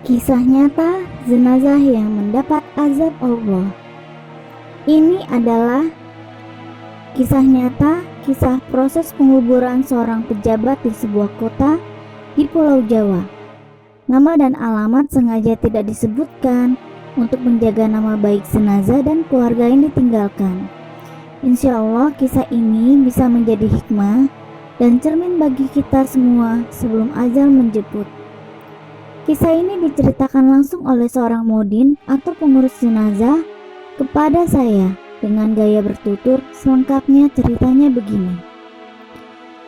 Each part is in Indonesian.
Kisah nyata jenazah yang mendapat azab Allah. Ini adalah kisah nyata, kisah proses penguburan seorang pejabat di sebuah kota di Pulau Jawa. Nama dan alamat sengaja tidak disebutkan untuk menjaga nama baik jenazah dan keluarga yang ditinggalkan. Insya Allah kisah ini bisa menjadi hikmah dan cermin bagi kita semua sebelum ajal menjemput. Kisah ini diceritakan langsung oleh seorang modin atau pengurus jenazah kepada saya dengan gaya bertutur. Selengkapnya ceritanya begini.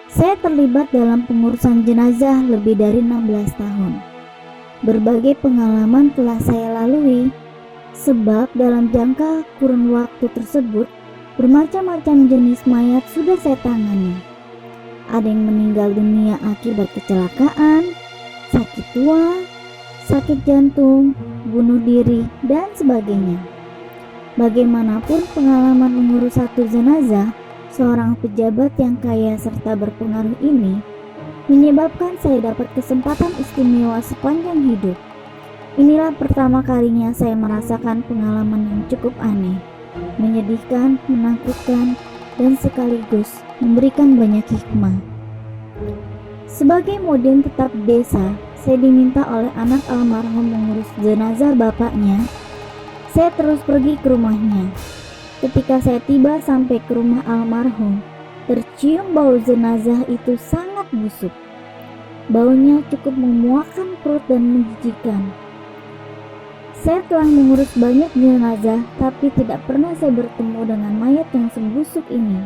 Saya terlibat dalam pengurusan jenazah lebih dari 16 tahun. Berbagai pengalaman telah saya lalui, sebab dalam jangka kurun waktu tersebut bermacam-macam jenis mayat sudah saya tangani. Ada yang meninggal dunia akibat kecelakaan, sakit tua, sakit jantung, bunuh diri, dan sebagainya. Bagaimanapun pengalaman mengurus satu jenazah seorang pejabat yang kaya serta berpengaruh ini menyebabkan saya dapat kesempatan istimewa sepanjang hidup. Inilah pertama kalinya saya merasakan pengalaman yang cukup aneh, menyedihkan, menakutkan, dan sekaligus memberikan banyak hikmah. Sebagai modin tetap desa, saya diminta oleh anak almarhum mengurus jenazah bapaknya. Saya terus pergi ke rumahnya. Ketika saya tiba sampai ke rumah almarhum, tercium bau jenazah itu sangat busuk. Baunya cukup memuakkan perut dan menjijikkan. Saya telah mengurus banyak jenazah, tapi tidak pernah saya bertemu dengan mayat yang membusuk ini.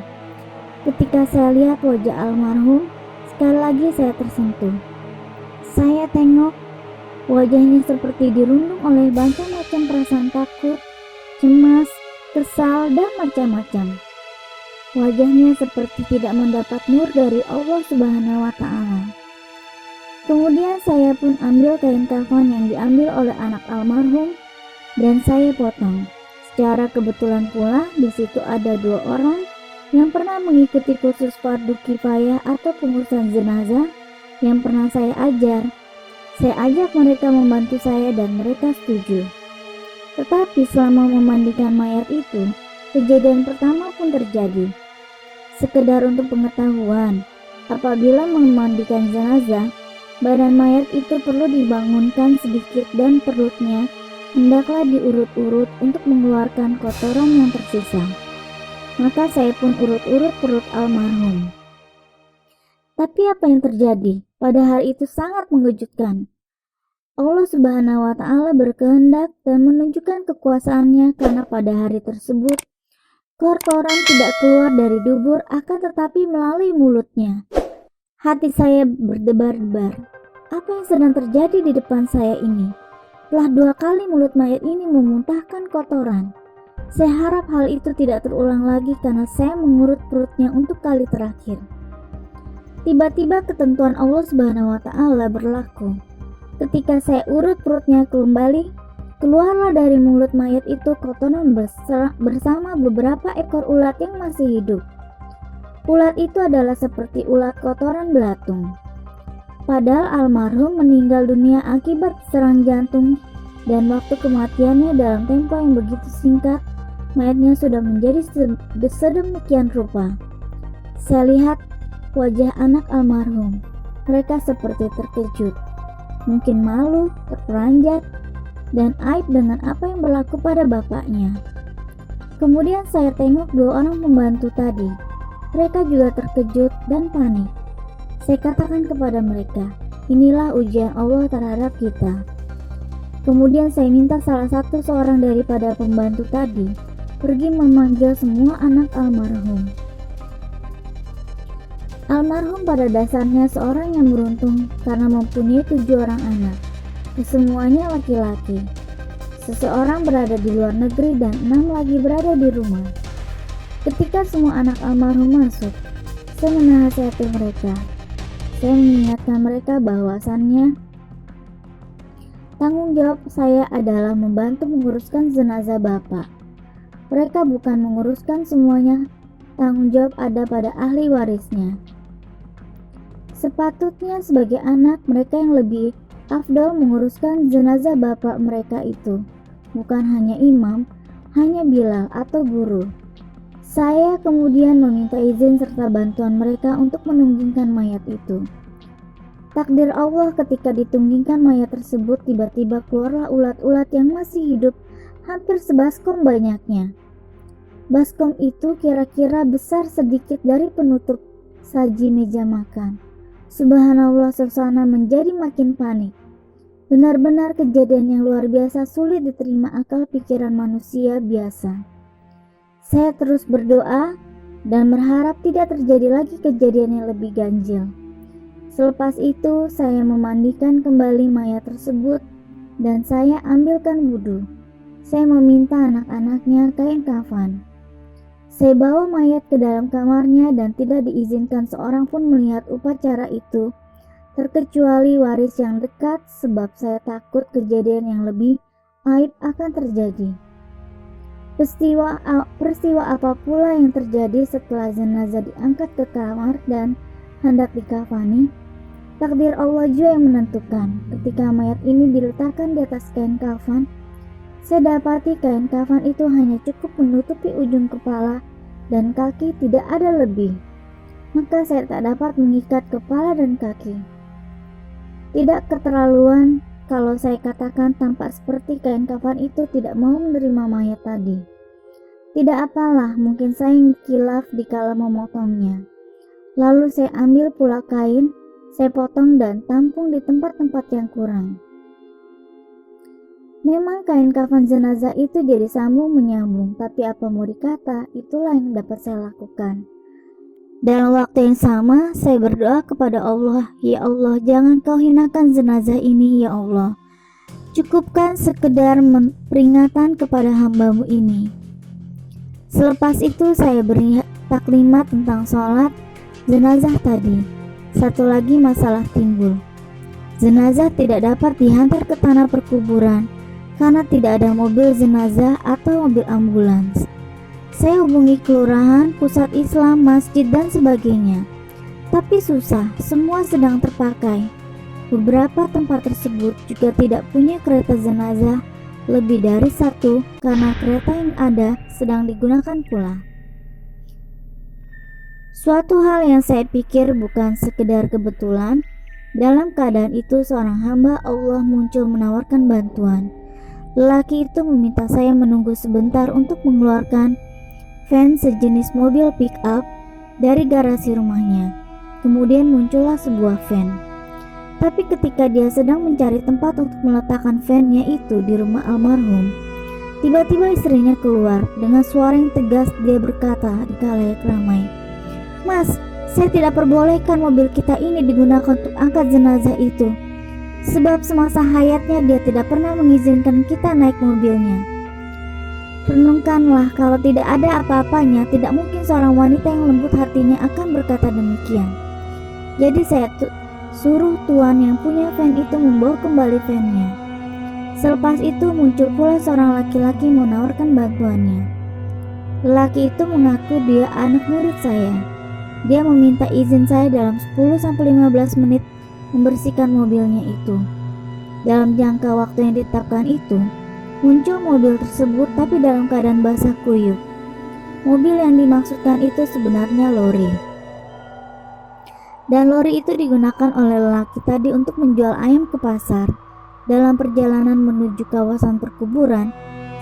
Ketika saya lihat wajah almarhum, sekali lagi saya tersentuh. Saya tengok, wajahnya seperti dirundung oleh macam-macam perasaan takut, cemas, kesal, dan macam-macam. Wajahnya seperti tidak mendapat nur dari Allah Subhanahu wa Ta'ala. Kemudian saya pun ambil kain kafan yang diambil oleh anak almarhum dan saya potong. Secara kebetulan pula di situ ada 2 orang yang pernah mengikuti kursus fardu kifayah atau pengurusan jenazah yang pernah saya ajar. Saya ajak mereka membantu saya dan mereka setuju. Tetapi selama memandikan mayat itu, kejadian pertama pun terjadi. Sekedar untuk pengetahuan, apabila memandikan jenazah, badan mayat itu perlu dibangunkan sedikit dan perutnya hendaklah diurut-urut untuk mengeluarkan kotoran yang tersisa. Maka saya pun urut-urut perut almarhum. Tapi apa yang terjadi? Pada hari itu sangat mengejutkan. Allah Subhanahu wa Ta'ala berkehendak dan menunjukkan kekuasaannya karena pada hari tersebut kotoran tidak keluar dari dubur akan tetapi melalui mulutnya. Hati saya berdebar-debar. Apa yang sedang terjadi di depan saya ini? Telah 2 kali mulut mayat ini memuntahkan kotoran. Saya harap hal itu tidak terulang lagi karena saya mengurut perutnya untuk kali terakhir. Tiba-tiba ketentuan Allah Subhanahu wa Ta'ala berlaku. Ketika saya urut perutnya kembali, keluarlah dari mulut mayat itu kotoran bersama beberapa ekor ulat yang masih hidup. Ulat itu adalah seperti ulat kotoran belatung. Padahal almarhum meninggal dunia akibat serang jantung dan waktu kematiannya dalam tempo yang begitu singkat, mayatnya sudah menjadi sedemikian rupa. Saya lihat wajah anak almarhum. Mereka seperti terkejut, mungkin malu, terperanjat, dan aib dengan apa yang berlaku pada bapaknya. Kemudian saya tengok 2 orang pembantu tadi. Mereka juga terkejut dan panik. Saya katakan kepada mereka, inilah ujian Allah terhadap kita. Kemudian saya minta salah seorang daripada pembantu tadi pergi memanggil semua anak almarhum. Almarhum pada dasarnya seorang yang beruntung karena mempunyai 7 orang anak. Kesemuanya laki-laki. Seseorang berada di luar negeri dan 6 lagi berada di rumah. Ketika semua anak almarhum masuk, saya menasihati mereka. Saya mengingatkan mereka bahwasannya tanggung jawab saya adalah membantu menguruskan jenazah bapak. Mereka bukan menguruskan semuanya, tanggung jawab ada pada ahli warisnya. Sepatutnya sebagai anak mereka yang lebih afdol menguruskan jenazah bapak mereka itu. Bukan hanya imam, hanya Bilal atau guru. Saya kemudian meminta izin serta bantuan mereka untuk menunggingkan mayat itu. Takdir Allah, ketika ditunggingkan mayat tersebut, tiba-tiba keluarlah ulat-ulat yang masih hidup, hampir sebaskom banyaknya. Baskom itu kira-kira besar sedikit dari penutup saji meja makan. Subhanallah, suasana menjadi makin panik. Benar-benar kejadian yang luar biasa, sulit diterima akal pikiran manusia biasa. Saya terus berdoa dan berharap tidak terjadi lagi kejadian yang lebih ganjil. Selepas itu, saya memandikan kembali mayat tersebut dan saya ambilkan wudhu. Saya meminta anak-anaknya kain kafan. Saya bawa mayat ke dalam kamarnya dan tidak diizinkan seorang pun melihat upacara itu, terkecuali waris yang dekat, sebab saya takut kejadian yang lebih aib akan terjadi. Peristiwa apa pula yang terjadi setelah jenazah diangkat ke kamar dan hendak dikafani, takdir Allah juga yang menentukan. Ketika mayat ini diletakkan di atas kain kafan, saya dapati kain kafan itu hanya cukup menutupi ujung kepala dan kaki, tidak ada lebih. Maka saya tak dapat mengikat kepala dan kaki. Tidak keterlaluan kalau saya katakan tampak seperti kain kafan itu tidak mau menerima mayat tadi. Tidak apalah, mungkin saya kilaf dikala memotongnya. Lalu saya ambil pula kain, saya potong dan tampung di tempat-tempat yang kurang. Memang kain kafan jenazah itu jadi sambung menyambung, tapi apa mau dikata, itulah yang dapat saya lakukan. Dalam waktu yang sama, saya berdoa kepada Allah, ya Allah, jangan kau hinakan jenazah ini, ya Allah. Cukupkan sekedar peringatan kepada hamba-Mu ini. Selepas itu saya beri taklimat tentang sholat jenazah tadi. Satu lagi masalah timbul. Jenazah tidak dapat dihantar ke tanah perkuburan karena tidak ada mobil jenazah atau mobil ambulans. Saya hubungi kelurahan, pusat Islam, masjid dan sebagainya. Tapi susah, semua sedang terpakai. Beberapa tempat tersebut juga tidak punya kereta jenazah lebih dari satu karena kereta yang ada sedang digunakan pula. Suatu hal yang saya pikir bukan sekedar kebetulan. Dalam keadaan itu seorang hamba Allah muncul menawarkan bantuan. Lelaki itu meminta saya menunggu sebentar untuk mengeluarkan van sejenis mobil pick up dari garasi rumahnya. Kemudian muncullah sebuah van. Tapi ketika dia sedang mencari tempat untuk meletakkan van-nya itu di rumah almarhum, tiba-tiba istrinya keluar dengan suara yang tegas. Dia berkata di khalayak ramai, "Mas, saya tidak perbolehkan mobil kita ini digunakan untuk angkat jenazah itu. Sebab semasa hayatnya dia tidak pernah mengizinkan kita naik mobilnya." Renungkanlah, kalau tidak ada apa-apanya, tidak mungkin seorang wanita yang lembut hatinya akan berkata demikian. Jadi saya suruh tuan yang punya van itu membawa kembali van-nya. Selepas itu muncul pula seorang laki-laki menawarkan bantuannya. Lelaki itu mengaku dia anak murid saya. Dia meminta izin saya dalam 10-15 menit membersihkan mobilnya itu. Dalam jangka waktu yang ditetapkan itu, muncul mobil tersebut tapi dalam keadaan basah kuyup. Mobil yang dimaksudkan itu sebenarnya lori. Dan lori itu digunakan oleh lelaki tadi untuk menjual ayam ke pasar. Dalam perjalanan menuju kawasan perkuburan,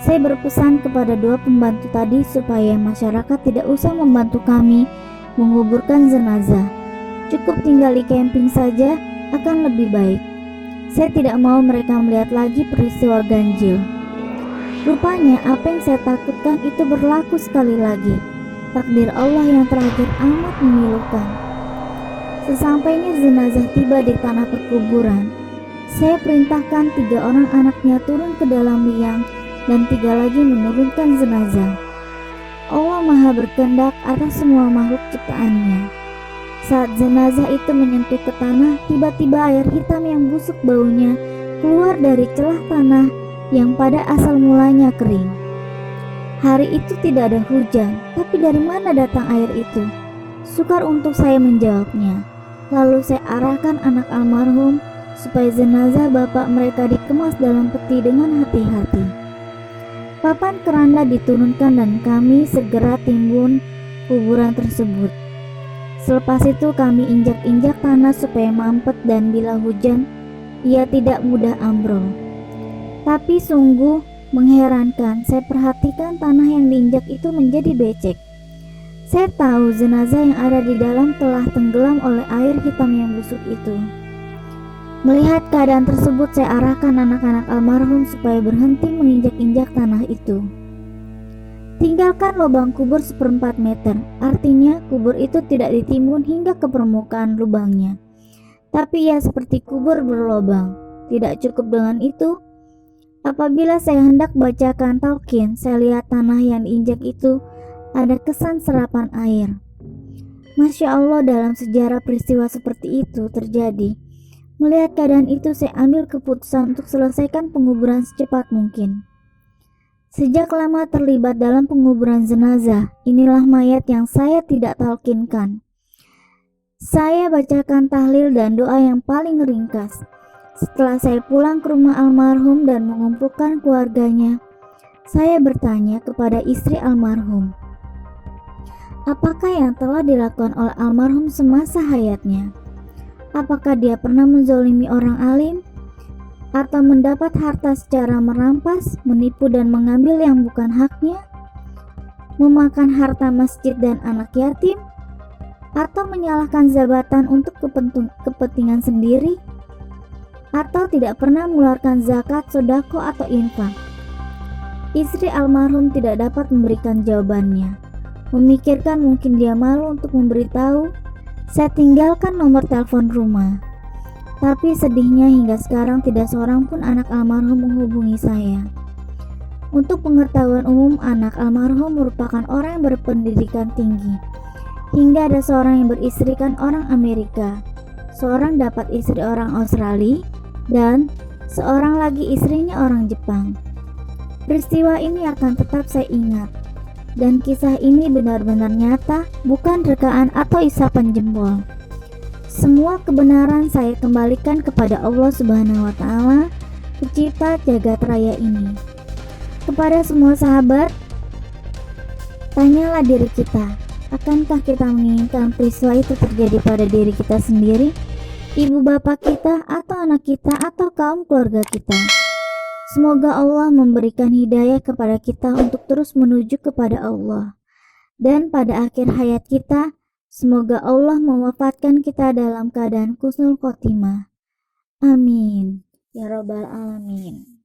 saya berpesan kepada dua pembantu tadi supaya masyarakat tidak usah membantu kami menguburkan jenazah. Cukup tinggal di camping saja akan lebih baik. Saya tidak mau mereka melihat lagi peristiwa ganjil. Rupanya apa yang saya takutkan itu berlaku sekali lagi. Takdir Allah yang terakhir amat memilukan. Sesampainya jenazah tiba di tanah perkuburan, saya perintahkan 3 orang anaknya turun ke dalam liang dan 3 lagi menurunkan jenazah. Allah Maha berkehendak atas semua makhluk ciptaannya. Saat jenazah itu menyentuh ke tanah, tiba-tiba air hitam yang busuk baunya keluar dari celah tanah yang pada asal mulanya kering. Hari itu tidak ada hujan, tapi dari mana datang air itu? Sukar untuk saya menjawabnya. Lalu saya arahkan anak almarhum supaya jenazah bapak mereka dikemas dalam peti dengan hati-hati. Papan keranda diturunkan dan kami segera timbun kuburan tersebut. Selepas itu kami injak-injak tanah supaya mampet dan bila hujan ia tidak mudah ambrol. Tapi sungguh mengherankan, saya perhatikan tanah yang diinjak itu menjadi becek. Saya tahu jenazah yang ada di dalam telah tenggelam oleh air hitam yang busuk itu. Melihat keadaan tersebut, saya arahkan anak-anak almarhum supaya berhenti menginjak-injak tanah itu. Tinggalkan lubang kubur 1/4 meter, artinya kubur itu tidak ditimbun hingga ke permukaan lubangnya. Tapi ia seperti kubur berlubang. Tidak cukup dengan itu, apabila saya hendak bacakan talqin, saya lihat tanah yang diinjak itu ada kesan serapan air. Masya Allah, dalam sejarah peristiwa seperti itu terjadi. Melihat keadaan itu, saya ambil keputusan untuk selesaikan penguburan secepat mungkin. Sejak lama terlibat dalam penguburan jenazah, inilah mayat yang saya tidak talqinkan. Saya bacakan tahlil dan doa yang paling ringkas. Setelah saya pulang ke rumah almarhum dan mengumpulkan keluarganya, saya bertanya kepada istri almarhum, apakah yang telah dilakukan oleh almarhum semasa hayatnya? Apakah dia pernah menzolimi orang alim? Atau mendapat harta secara merampas, menipu dan mengambil yang bukan haknya? Memakan harta masjid dan anak yatim? Atau menyalahkan jabatan untuk kepentingan sendiri? Atau tidak pernah mengeluarkan zakat, sodako atau infak? Istri almarhum tidak dapat memberikan jawabannya. Memikirkan mungkin dia malu untuk memberitahu, saya tinggalkan nomor telepon rumah. Tapi sedihnya hingga sekarang tidak seorang pun anak almarhum menghubungi saya. Untuk pengetahuan umum, anak almarhum merupakan orang yang berpendidikan tinggi. Hingga ada seorang yang beristrikan orang Amerika, seorang dapat istri orang Australia, dan seorang lagi istrinya orang Jepang. Peristiwa ini akan tetap saya ingat. Dan kisah ini benar-benar nyata, bukan rekaan atau isapan jempol. Semua kebenaran saya kembalikan kepada Allah Subhanahu wa Ta'ala, Pencipta jagat raya ini. Kepada semua sahabat, tanyalah diri kita, akankah kita menginginkan peristiwa itu terjadi pada diri kita sendiri, ibu bapak kita, atau anak kita, atau kaum keluarga kita? Semoga Allah memberikan hidayah kepada kita untuk terus menuju kepada Allah. Dan pada akhir hayat kita, semoga Allah mewafatkan kita dalam keadaan husnul khotimah. Amin. Ya Rabbal Alamin.